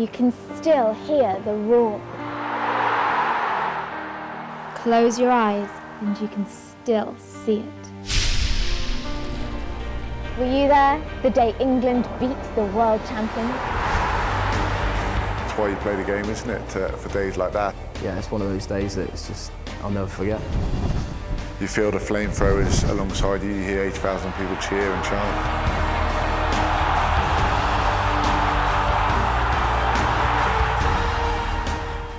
you can still hear the roar. Close your eyes and you can still see it. Were you there the day England beat the world champions? That's why you play the game, isn't it? For days like that. Yeah, it's one of those days that it's just, I'll never forget. You feel the flamethrowers alongside you, you hear 80,000 people cheer and chant.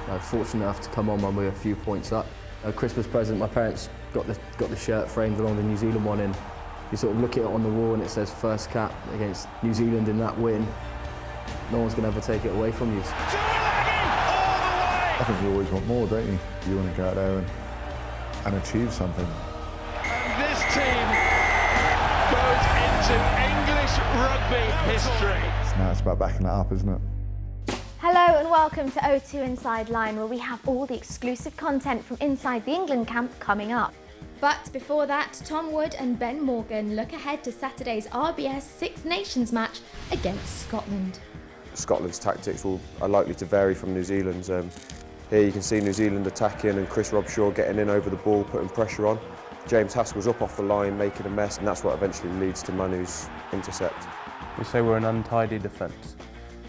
I'm fortunate enough to come on when we were a few points up. A Christmas present, my parents got the shirt framed along the New Zealand one in. You sort of look at it on the wall and it says first cap against New Zealand in that win. No one's going to ever take it away from you. I think you always want more, don't you? You want to go out there and achieve something. And this team goes into English rugby history. So now it's about backing that up, isn't it? Hello and welcome to O2 Inside Line, where we have all the exclusive content from inside the England camp coming up. But before that, Tom Wood and Ben Morgan look ahead to Saturday's RBS Six Nations match against Scotland. Scotland's tactics are likely to vary from New Zealand's. Here you can see New Zealand attacking and Chris Robshaw getting in over the ball, putting pressure on. James Haskell's up off the line, making a mess, and that's what eventually leads to Manu's intercept. We say we're an untidy defence,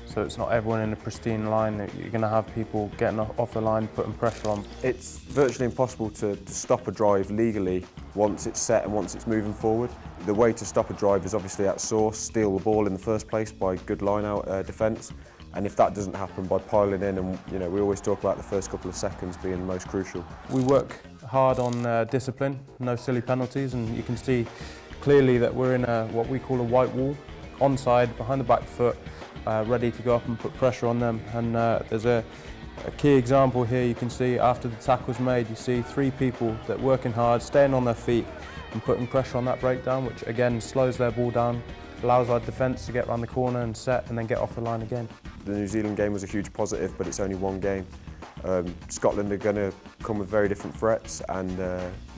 so it's not everyone in a pristine line. You're going to have people getting off the line, putting pressure on. It's virtually impossible to stop a drive legally once it's set and once it's moving forward. The way to stop a drive is obviously at source, steal the ball in the first place by good line-out defence. And if that doesn't happen, by piling in, and we always talk about the first couple of seconds being the most crucial. We work hard on discipline, no silly penalties, and you can see clearly that we're in what we call a white wall, onside, behind the back foot, ready to go up and put pressure on them. And there's a key example here. You can see after the tackle's made, you see three people that are working hard, staying on their feet and putting pressure on that breakdown, which again slows their ball down, allows our defence to get around the corner and set and then get off the line again. The New Zealand game was a huge positive, but it's only one game. Scotland are going to come with very different threats, and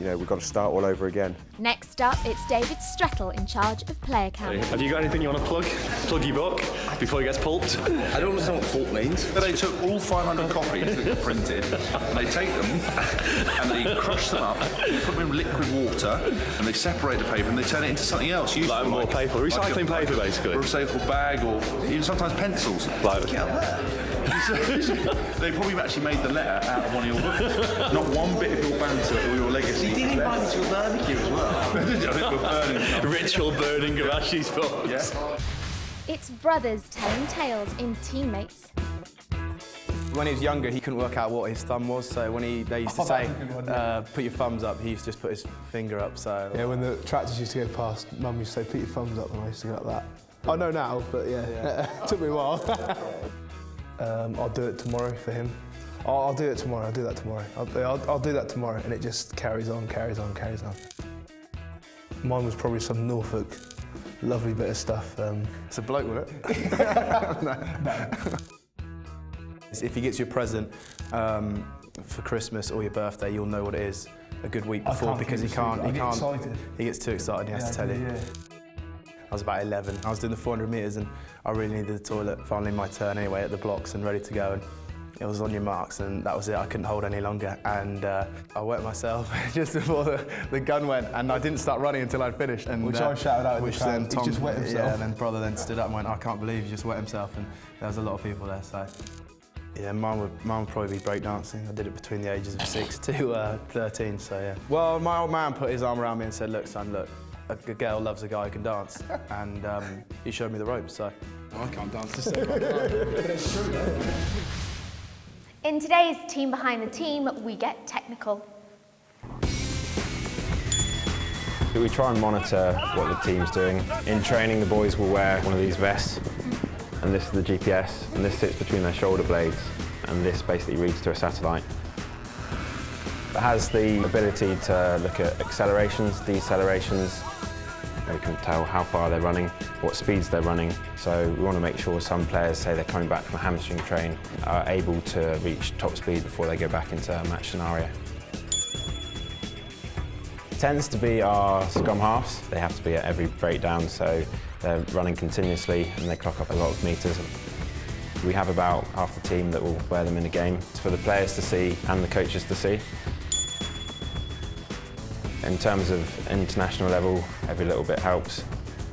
we've got to start all over again. Next up, it's David Strettle in charge of player camp. Have you got anything you want to plug? Plug your book before it gets pulped? I don't understand what pulp means. They took all 500 copies that were printed, and they take them and they crush them up, put them in liquid water, and they separate the paper and they turn it into something else. Like more paper, recycling paper basically. A recyclable bag, or even sometimes pencils. Like, get out there. They probably actually made the letter out of one of your books. Not one bit of your banter or your legacy. You did invite me to a barbecue as well. I think we're burning. Ritual burning of Ashley's books. Yeah. It's brothers telling tales in Teammates. When he was younger, he couldn't work out what his thumb was, so when they used to say, put your thumbs up, he used to just put his finger up, so... Yeah, when the tractors used to go past, Mum used to say, put your thumbs up, and I used to go like that. I know now, but yeah. It took me a while. I'll do it tomorrow for him. I'll do it tomorrow, I'll do that tomorrow. I'll do that tomorrow, and it just carries on, carries on, carries on. Mine was probably some Norfolk, lovely bit of stuff. It's a bloke, wasn't it? No. If he gets you a present for Christmas or your birthday, you'll know what it is a good week before, because he gets too excited, he has to tell you. Yeah. I was about 11. I was doing the 400 metres and I really needed the toilet. Finally my turn anyway at the blocks and ready to go. And it was on your marks and that was it. I couldn't hold any longer. And I wet myself just before the gun went, and I didn't start running until I'd finished. And, which I shouted out in the crowd, then Tom, he just wet himself. Yeah, and then brother then stood up and went, I can't believe he just wet himself. And there was a lot of people there, so. Yeah, mine would probably be breakdancing. I did it between the ages of 6 to 13, so yeah. Well, my old man put his arm around me and said, look son, look, a girl loves a guy who can dance, and he showed me the ropes, so. Well, I can't dance this time. In today's Team Behind the Team, we get technical. We try and monitor what the team's doing. In training, the boys will wear one of these vests, and this is the GPS, and this sits between their shoulder blades, and this basically reads to a satellite. It has the ability to look at accelerations, decelerations. We can tell how far they're running, what speeds they're running. So we want to make sure some players, say they're coming back from a hamstring train, are able to reach top speed before they go back into a match scenario. It tends to be our scrum halves. They have to be at every breakdown, so they're running continuously and they clock up a lot of metres. We have about half the team that will wear them in a game. It's for the players to see and the coaches to see. In terms of international level, every little bit helps.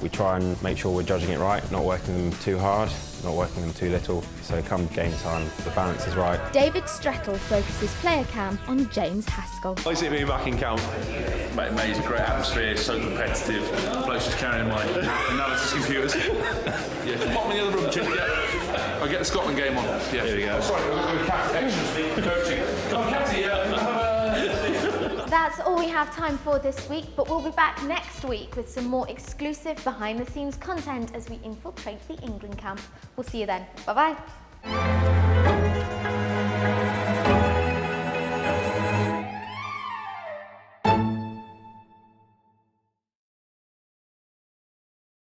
We try and make sure we're judging it right, not working them too hard, not working them too little, so come game time, the balance is right. David Strettle focuses player cam on James Haskell. Nice to be back in camp. Mate, it's a great atmosphere, so competitive. Blokes just carrying my analysis computers. Yeah, pop me in the other room, Chip. Yeah. I'll get the Scotland game on. Yeah. Here we go. Sorry, we're coaching. Come on, Captain, yeah. That's all we have time for this week, but we'll be back next week with some more exclusive behind-the-scenes content as we infiltrate the England camp. We'll see you then. Bye-bye.